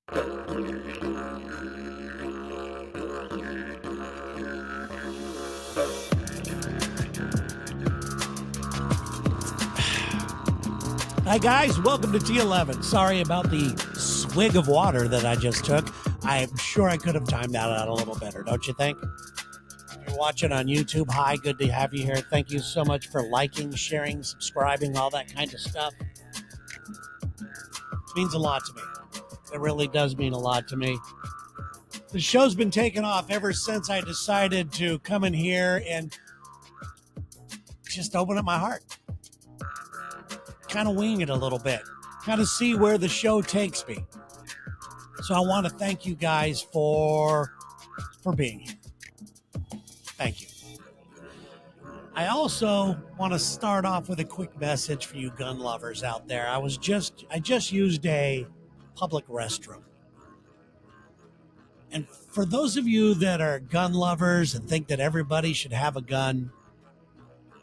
Hi, guys. Welcome to T11. Sorry about the swig of water that I just took. I'm sure I could have timed that out a little better, don't you think? If you're watching on YouTube, hi, good to have you here. Thank you so much for liking, sharing, subscribing, all that kind of stuff. It means a lot to me. It really does mean a lot to me. The show's been taking off ever since I decided to come in here and just open up my heart. Kind of wing it a little bit. Kind of see where the show takes me. So I want to thank you guys for being here. Thank you. I also want to start off with a quick message for you gun lovers out there. I just used a public restroom. And for those of you that are gun lovers and think that everybody should have a gun,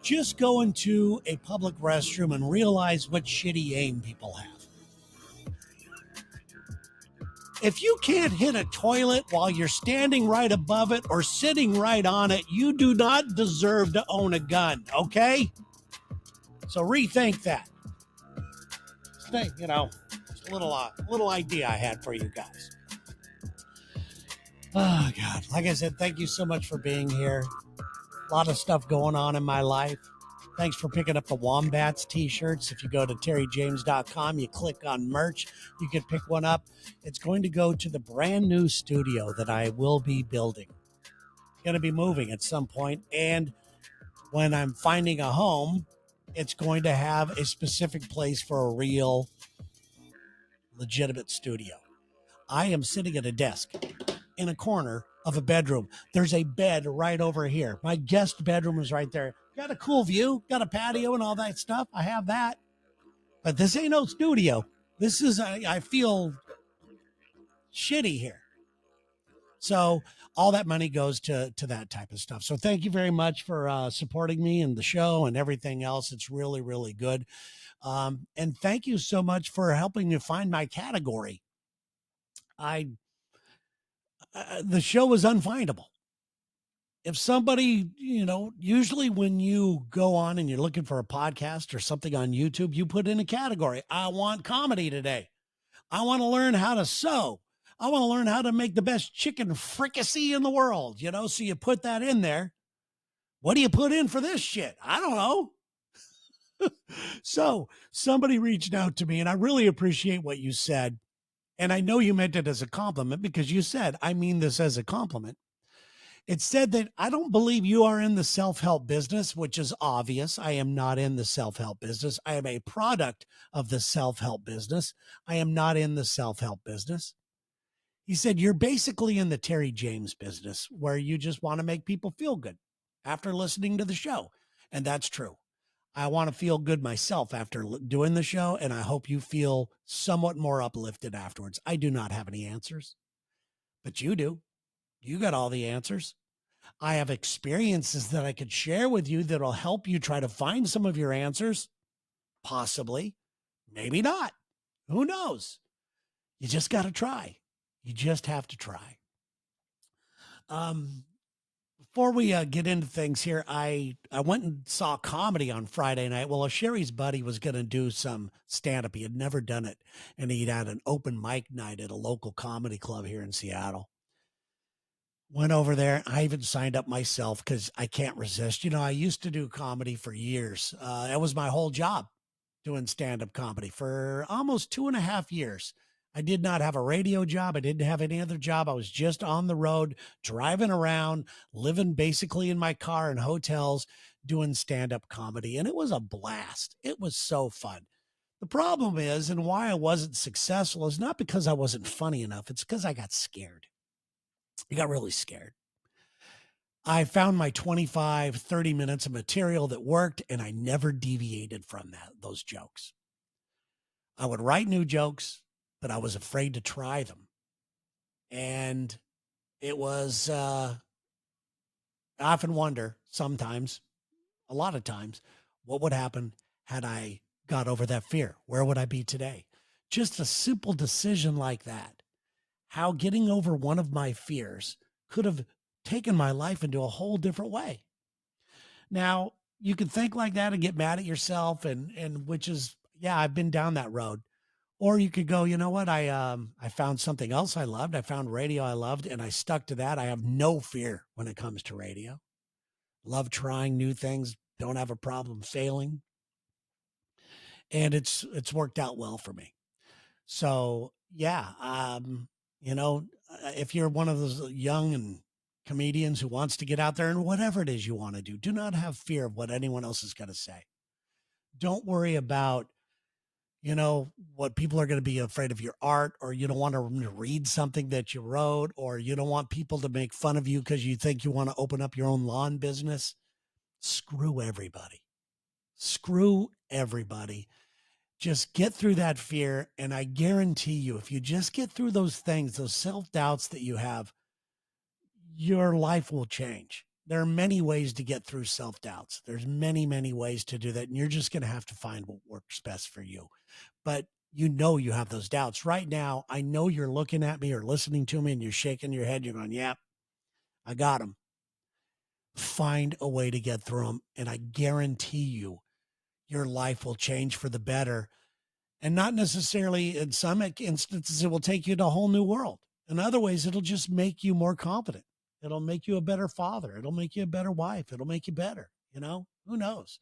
just go into a public restroom and realize what shitty aim people have. If you can't hit a toilet while you're standing right above it or sitting right on it, you do not deserve to own a gun, okay? So rethink that. It's a little idea I had for you guys. Oh, God. Like I said, thank you so much for being here. A lot of stuff going on in my life. Thanks for picking up the Wombats t-shirts. If you go to terryjames.com, you click on merch, you can pick one up. It's going to go to the brand new studio that I will be building. Going to be moving at some point, and when I'm finding a home, it's going to have a specific place for a real, legitimate studio. I am sitting at a desk in a corner of a bedroom. There's a bed right over here. My guest bedroom is right there. Got a cool view, got a patio and all that stuff. I have that. But this ain't no studio. This is, I feel shitty here. So all that money goes to that type of stuff. So thank you very much for supporting me and the show and everything else. It's really, really good. And thank you so much for helping me find my category. The show was unfindable. If somebody, usually when you go on and you're looking for a podcast or something on YouTube, you put in a category. I want comedy today. I want to learn how to sew. I want to learn how to make the best chicken fricassee in the world, so you put that in there. What do you put in for this shit? I don't know. So somebody reached out to me, and I really appreciate what you said. And I know you meant it as a compliment because you said, I mean this as a compliment. It said that I don't believe you are in the self-help business, which is obvious. I am not in the self-help business. I am a product of the self-help business. I am not in the self-help business. He said, you're basically in the Terry James business where you just want to make people feel good after listening to the show. And that's true. I want to feel good myself after doing the show, and I hope you feel somewhat more uplifted afterwards. I do not have any answers, but you do. You got all the answers. I have experiences that I could share with you that'll help you try to find some of your answers. Possibly, maybe not. Who knows? You just got to try. You just have to try. Before we get into things here, I went and saw comedy on Friday night. Well, Sherry's buddy was going to do some stand-up. He had never done it, and he'd had an open mic night at a local comedy club here in Seattle. Went over there. I even signed up myself because I can't resist. I used to do comedy for years. That was my whole job, doing stand-up comedy for almost 2.5 years. I did not have a radio job. I didn't have any other job. I was just on the road, driving around, living basically in my car in hotels, doing stand-up comedy. And it was a blast. It was so fun. The problem is, and why I wasn't successful, is not because I wasn't funny enough. It's because I got scared. I got really scared. I found my 25, 30 minutes of material that worked, and I never deviated from those jokes. I would write new jokes, but I was afraid to try them. And it was, I often wonder sometimes, a lot of times, what would happen had I got over that fear? Where would I be today? Just a simple decision like that how getting over one of my fears could have taken my life into a whole different way. Now, you can think like that and get mad at yourself, and which is, yeah, I've been down that road. Or you could go, you know what? I found something else I loved. I found radio I loved and I stuck to that. I have no fear when it comes to radio. Love trying new things, don't have a problem failing, and it's worked out well for me. So, yeah, if you're one of those young and comedians who wants to get out there and whatever it is you want to do not have fear of what anyone else is going to say. Don't worry about, what people are going to be afraid of your art, or you don't want to read something that you wrote, or you don't want people to make fun of you because you think you want to open up your own lawn business. Screw everybody. Screw everybody. Just get through that fear. And I guarantee you, if you just get through those things, those self doubts that you have, your life will change. There are many ways to get through self doubts. There's many, many ways to do that. And you're just going to have to find what works best for you. But you have those doubts right now. I know you're looking at me or listening to me and you're shaking your head. You're going, yep, I got them. Find a way to get through them. And I guarantee you, your life will change for the better. And not necessarily in some instances, it will take you to a whole new world. In other ways, it'll just make you more confident. It'll make you a better father. It'll make you a better wife. It'll make you better. Who knows?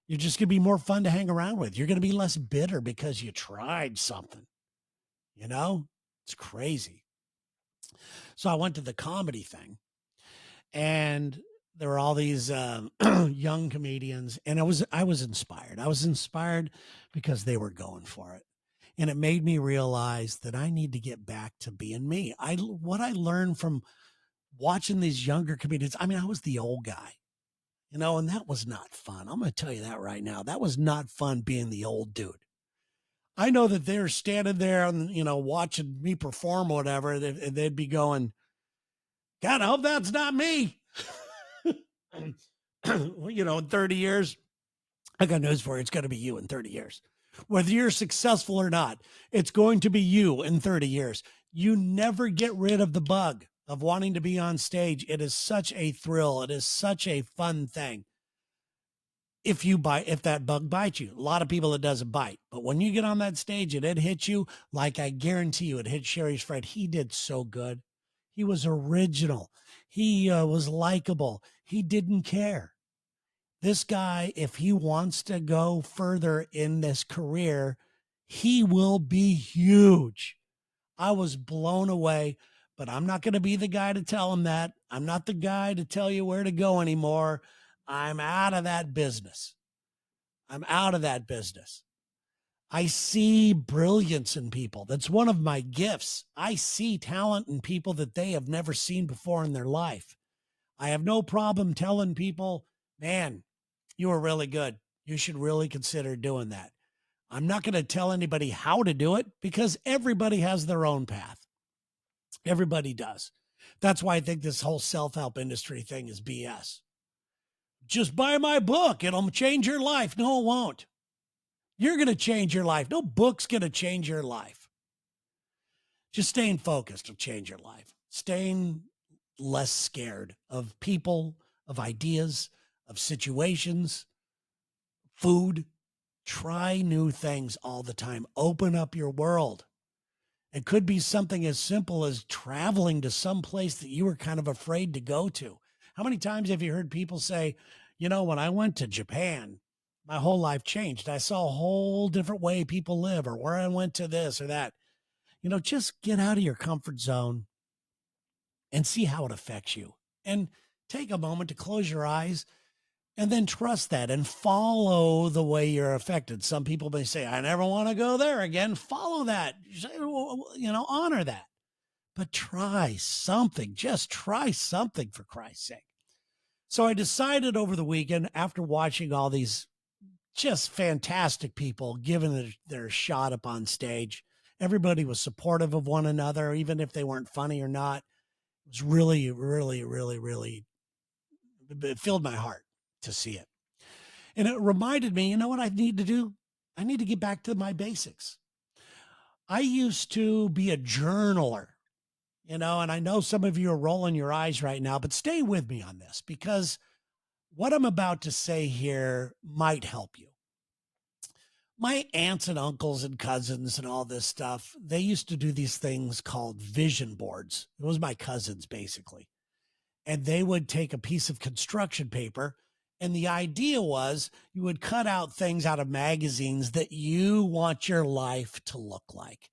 You're just going to be more fun to hang around with. You're going to be less bitter because you tried something. It's crazy. So I went to the comedy thing, and there were all these young comedians, and I was inspired. I was inspired because they were going for it. And it made me realize that I need to get back to being me. What I learned from watching these younger comedians, I mean, I was the old guy, and that was not fun. I'm going to tell you that right now. That was not fun being the old dude. I know that they're standing there and, watching me perform or whatever, and they'd be going, God, I hope that's not me. Well, in 30 years, I got news for you. It's going to be you in 30 years. Whether you're successful or not, it's going to be you in 30 years. You never get rid of the bug of wanting to be on stage. It is such a thrill. It is such a fun thing. If that bug bites you, a lot of people, it doesn't bite, but when you get on that stage and it hits you, like I guarantee you, it hit Sherry's Fred. He did so good. He was original. He was likable. He didn't care. This guy, if he wants to go further in this career, he will be huge. I was blown away, but I'm not going to be the guy to tell him that. I'm not the guy to tell you where to go anymore. I'm out of that business. I'm out of that business. I see brilliance in people. That's one of my gifts. I see talent in people that they have never seen before in their life. I have no problem telling people, man, you were really good. You should really consider doing that. I'm not going to tell anybody how to do it because everybody has their own path. Everybody does. That's why I think this whole self-help industry thing is BS. Just buy my book. It'll change your life. No, it won't. You're going to change your life. No book's going to change your life. Just staying focused will change your life. Staying less scared of people, of ideas, of situations, food. Try new things all the time. Open up your world. It could be something as simple as traveling to some place that you were kind of afraid to go to. How many times have you heard people say, when I went to Japan, my whole life changed. I saw a whole different way people live, or where I went to this or that. Just get out of your comfort zone and see how it affects you. And take a moment to close your eyes and then trust that and follow the way you're affected. Some people may say, I never want to go there again. Follow that, honor that, but try something. Just try something, for Christ's sake. So I decided over the weekend, after watching all these just fantastic people giving their shot up on stage, everybody was supportive of one another, even if they weren't funny or not. It was really, really, really, really, it filled my heart to see it. And it reminded me, you know what I need to do? I need to get back to my basics. I used to be a journaler. And I know some of you are rolling your eyes right now, but stay with me on this because what I'm about to say here might help you. My aunts and uncles and cousins and all this stuff, they used to do these things called vision boards. It was my cousins basically. And they would take a piece of construction paper. And the idea was you would cut out things out of magazines that you want your life to look like.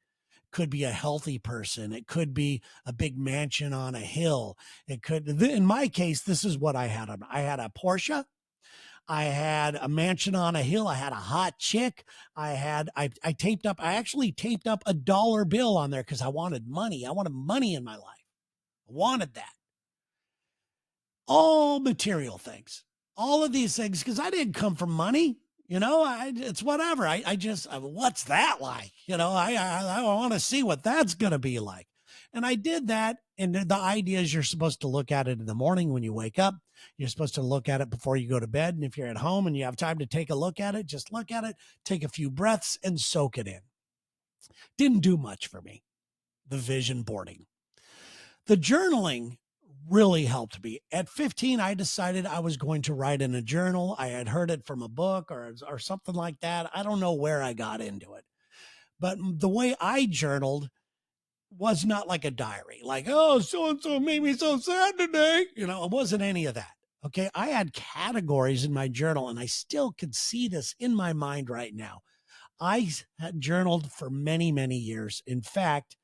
Could be a healthy person. It could be a big mansion on a hill. It could, in my case, this is what I had. I had a Porsche. I had a mansion on a hill. I had a hot chick. I actually taped up a dollar bill on there because I wanted money. I wanted money in my life. I wanted that. All material things, all of these things, because I didn't come from money. It's whatever. What's that like? I want to see what that's going to be like. And I did that. And the idea is you're supposed to look at it in the morning when you wake up. You're supposed to look at it before you go to bed. And if you're at home and you have time to take a look at it, just look at it, take a few breaths and soak it in. Didn't do much for me, the vision boarding. The journaling really helped me. At 15, I decided I was going to write in a journal. I had heard it from a book or something like that. I don't know where I got into it. But the way I journaled was not like a diary, like, oh, so-and-so made me so sad today. It wasn't any of that. Okay. I had categories in my journal, and I still could see this in my mind right now. I had journaled for many, many years. In fact,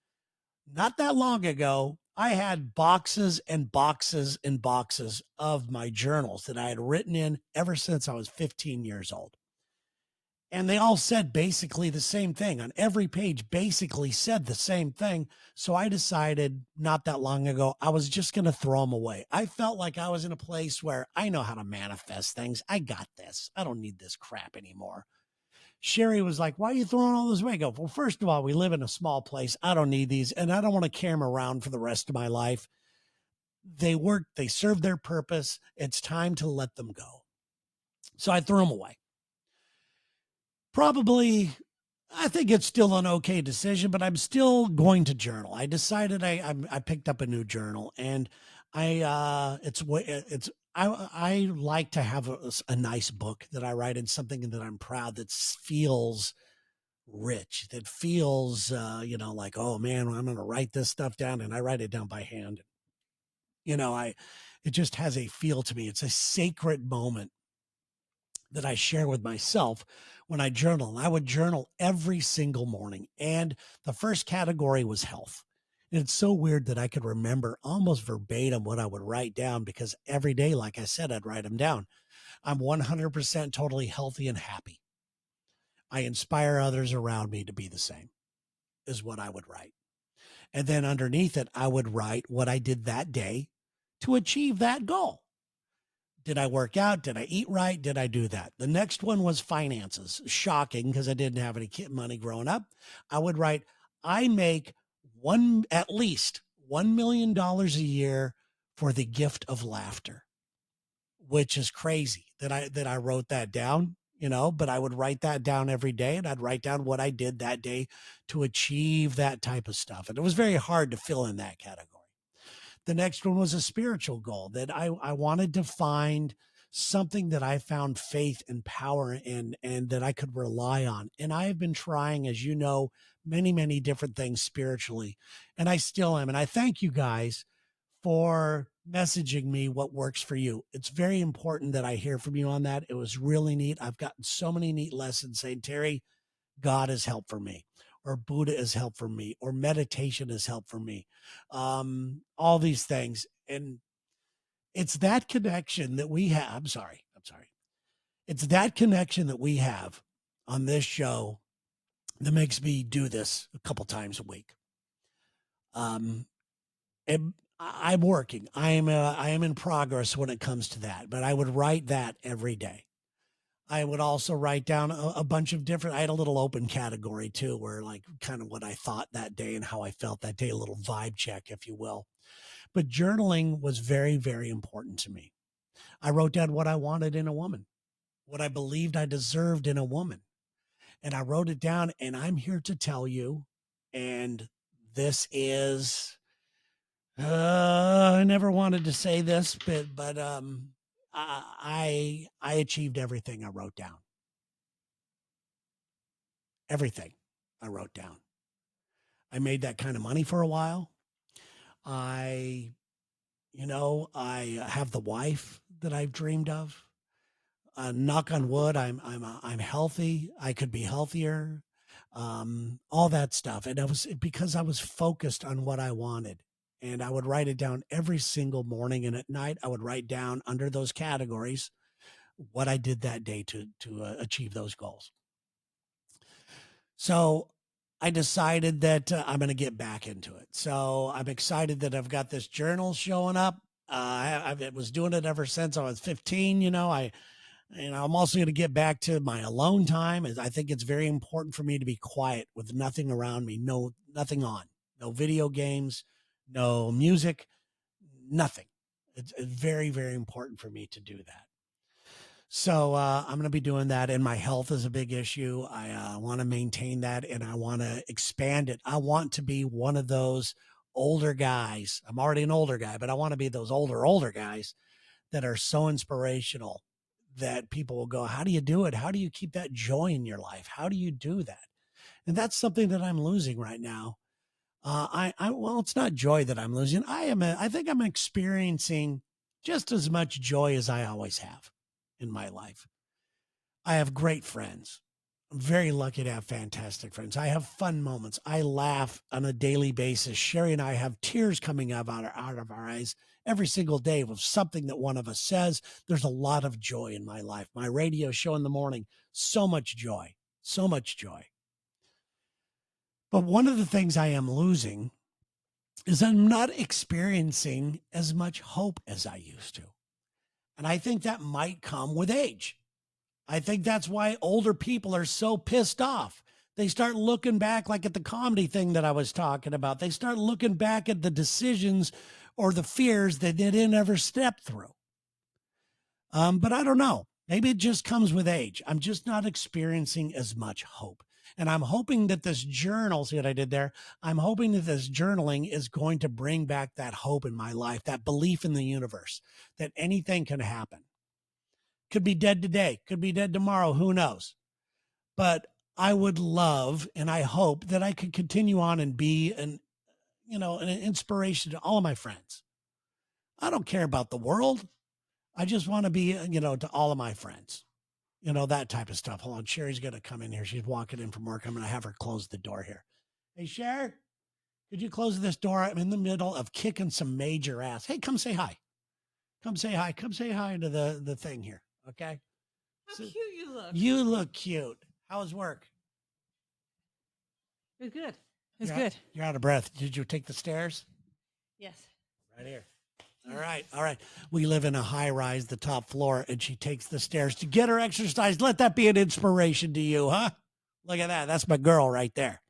not that long ago, I had boxes and boxes and boxes of my journals that I had written in ever since I was 15 years old. And they all said basically the same thing on every page, basically said the same thing. So I decided not that long ago, I was just going to throw them away. I felt like I was in a place where I know how to manifest things. I got this. I don't need this crap anymore. Sherry was like, why are you throwing all this away? I go, well, first of all, we live in a small place. I don't need these. And I don't want to carry them around for the rest of my life. They work, they serve their purpose. It's time to let them go. So I threw them away. Probably, I think it's still an okay decision, but I'm still going to journal. I decided I picked up a new journal, and I like to have a nice book that I write in, something that I'm proud, that feels rich, that feels like, oh man, I'm going to write this stuff down, and I write it down by hand. It just has a feel to me. It's a sacred moment that I share with myself when I journal. And I would journal every single morning. And the first category was health. And it's so weird that I could remember almost verbatim what I would write down, because every day, like I said, I'd write them down. I'm 100% totally healthy and happy. I inspire others around me to be the same, is what I would write. And then underneath it, I would write what I did that day to achieve that goal. Did I work out? Did I eat right? Did I do that? The next one was finances. Shocking, because I didn't have any money growing up. I would write, I make at least $1 million a year for the gift of laughter, which is crazy that I wrote that down, but I would write that down every day, and I'd write down what I did that day to achieve that type of stuff. And it was very hard to fill in that category. The next one was a spiritual goal, that I wanted to find something that I found faith and power in, and that I could rely on. And I have been trying, as you know, many, many different things spiritually, and I still am. And I thank you guys for messaging me what works for you. It's very important that I hear from you on that. It was really neat. I've gotten so many neat lessons saying, Terry, God has helped for me, or Buddha has helped for me, or meditation has helped for me. All these things. And it's that connection that we have. I'm sorry. It's that connection that we have on this show that makes me do this a couple times a week. And I'm working. I am in progress when it comes to that, but I would write that every day. I would also write down a bunch of different, I had a little open category too, where like kind of what I thought that day and how I felt that day, a little vibe check, if you will. But journaling was very, very important to me. I wrote down what I wanted in a woman, what I believed I deserved in a woman. And I wrote it down, and I'm here to tell you, and this is I never wanted to say this, but I achieved everything I wrote down. Everything I wrote down. I made that kind of money for a while. I, I have the wife that I've dreamed of. Knock on wood, I'm healthy. I could be healthier. All that stuff, and I was because I was focused on what I wanted, and I would write it down every single morning, and at night I would write down under those categories what I did that day to achieve those goals. So I decided that I'm going to get back into it. So I'm excited that I've got this journal showing up. I was doing it ever since I was 15. I'm also going to get back to my alone time. As I think it's very important for me to be quiet with nothing around me, nothing on, no video games, no music, nothing. It's very, very important for me to do that. So I'm going to be doing that, and my health is a big issue. I want to maintain that, and I want to expand it. I want to be one of those older guys. I'm already an older guy, but I want to be those older guys that are so inspirational that people will go, how do you do it? How do you keep that joy in your life? How do you do that? And that's something that I'm losing right now. Well, it's not joy that I'm losing. I think I'm experiencing just as much joy as I always have in my life. I have great friends. I'm very lucky to have fantastic friends. I have fun moments. I laugh on a daily basis. Sherry and I have tears coming out of our eyes every single day with something that one of us says. There's a lot of joy in my life. My radio show in the morning, so much joy, so much joy. But one of the things I am losing is I'm not experiencing as much hope as I used to. And I think that might come with age. I think that's why older people are so pissed off. They start looking back, like at the comedy thing that I was talking about. They start looking back at the decisions or the fears that they didn't ever step through. But I don't know. Maybe it just comes with age. I'm just not experiencing as much hope. And I'm hoping that this journal, see what I did there? I'm hoping that this journaling is going to bring back that hope in my life, that belief in the universe, that anything can happen. Could be dead today, could be dead tomorrow, who knows? But I would love, and I hope that I could continue on and be an inspiration to all of my friends. I don't care about the world. I just want to be, to all of my friends, that type of stuff. Hold on. Sherry's going to come in here. She's walking in from work. I'm going to have her close the door here. Hey, Sherry, could you close this door? I'm in the middle of kicking some major ass. Hey, come say hi. Come say hi. Come say hi to the thing here. Okay. How cute you look. You look cute. How was work? It was good. It was good. You're out of breath. Did you take the stairs? Yes. Right here. All right. All right. We live in a high rise, the top floor, and she takes the stairs to get her exercise. Let that be an inspiration to you, huh? Look at that. That's my girl right there.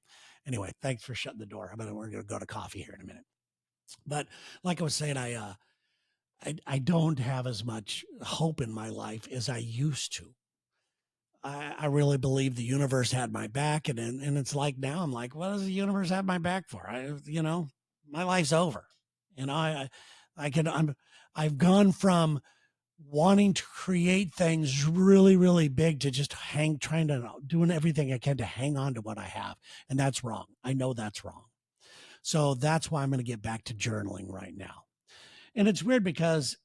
Anyway, thanks for shutting the door. We're going to go to coffee here in a minute. But like I was saying, I don't have as much hope in my life as I used to. I really believe the universe had my back, and it's like now I'm like, what does the universe have my back for? My life's over. I've gone from wanting to create things really, really big to just trying to doing everything I can to hang on to what I have, and that's wrong. I know that's wrong. So that's why I'm going to get back to journaling right now. And it's weird because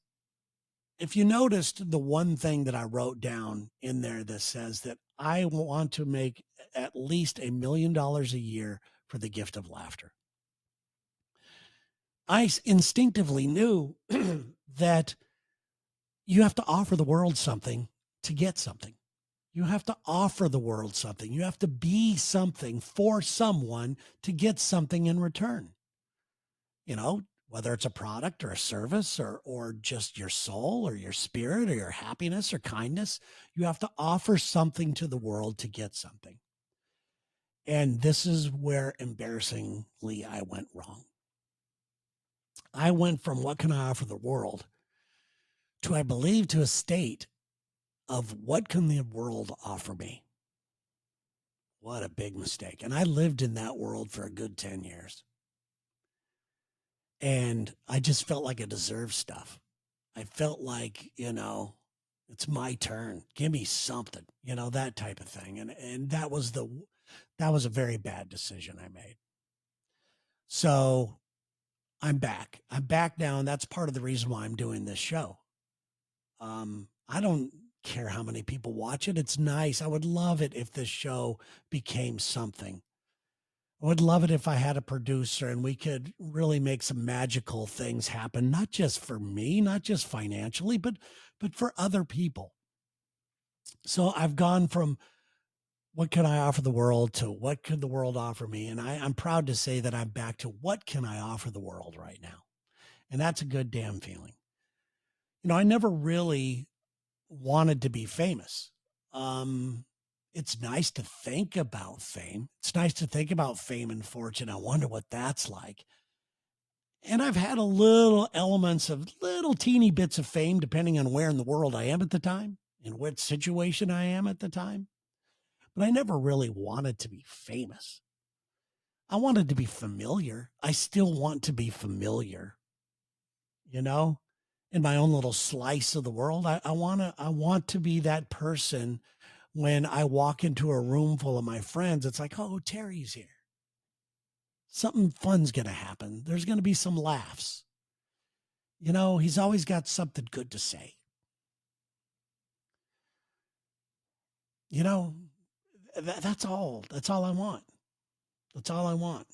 if you noticed the one thing that I wrote down in there that says that I want to make at least $1 million a year for the gift of laughter. I instinctively knew that you have to offer the world something to get something. You have to offer the world something. You have to be something for someone to get something in return. Whether it's a product or a service or just your soul or your spirit or your happiness or kindness, you have to offer something to the world to get something. And this is where embarrassingly I went wrong. I went from what can I offer the world to, I believe, to a state of what can the world offer me? What a big mistake. And I lived in that world for a good 10 years. And I just felt like I deserved stuff. I felt like, it's my turn. Give me something, that type of thing. And that was a very bad decision I made. So I'm back. I'm back now, and that's part of the reason why I'm doing this show. I don't care how many people watch it. It's nice. I would love it if this show became something. I would love it if I had a producer and we could really make some magical things happen, not just for me, not just financially, but for other people. So I've gone from what can I offer the world to what could the world offer me? And I'm proud to say that I'm back to what can I offer the world right now? And that's a good damn feeling. I never really wanted to be famous. It's nice to think about fame. It's nice to think about fame and fortune. I wonder what that's like. And I've had a little elements of little teeny bits of fame, depending on where in the world I am at the time and what situation I am at the time. But I never really wanted to be famous. I wanted to be familiar. I still want to be familiar, in my own little slice of the world. I want to be that person. When I walk into a room full of my friends, it's like, oh, Terry's here. Something fun's going to happen. There's going to be some laughs. He's always got something good to say. That's all. That's all I want. That's all I want.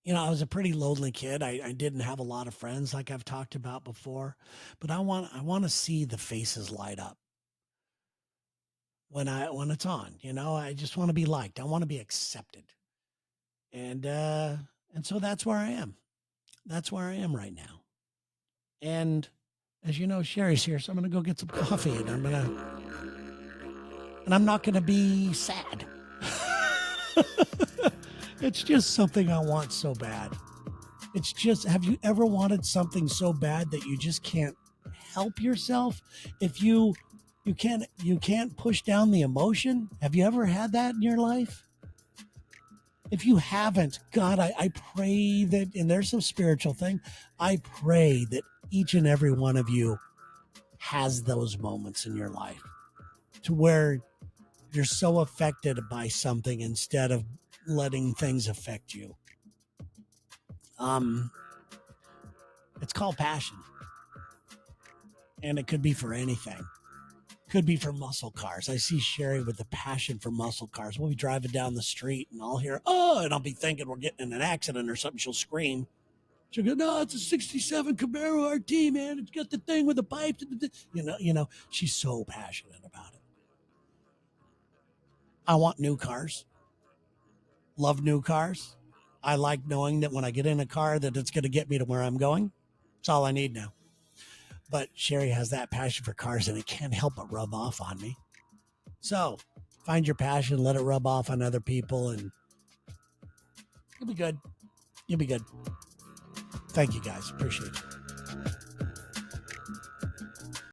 I was a pretty lonely kid. I didn't have a lot of friends like I've talked about before, but I want to see the faces light up. When it's on, I just want to be liked. I want to be accepted. And so that's where I am. That's where I am right now. And as you know, Sherry's here, so I'm going to go get some coffee and I'm not going to be sad. It's just something I want so bad. It's just, have you ever wanted something so bad that you just can't help yourself? If you can't push down the emotion. Have you ever had that in your life? If you haven't, God, I pray that, and there's some spiritual thing, I pray that each and every one of you has those moments in your life to where you're so affected by something instead of letting things affect you. It's called passion. And it could be for anything. Could be for muscle cars. I see Sherry with the passion for muscle cars. We'll be driving down the street and I'll hear, oh, and I'll be thinking we're getting in an accident or something. She'll scream. She'll go, no, it's a 67 Camaro RT, man. It's got the thing with the pipes. She's so passionate about it. I want new cars. Love new cars. I like knowing that when I get in a car that it's going to get me to where I'm going. It's all I need now. But Sherry has that passion for cars and it can't help but rub off on me. So find your passion, let it rub off on other people, and you'll be good. You'll be good. Thank you guys. Appreciate it.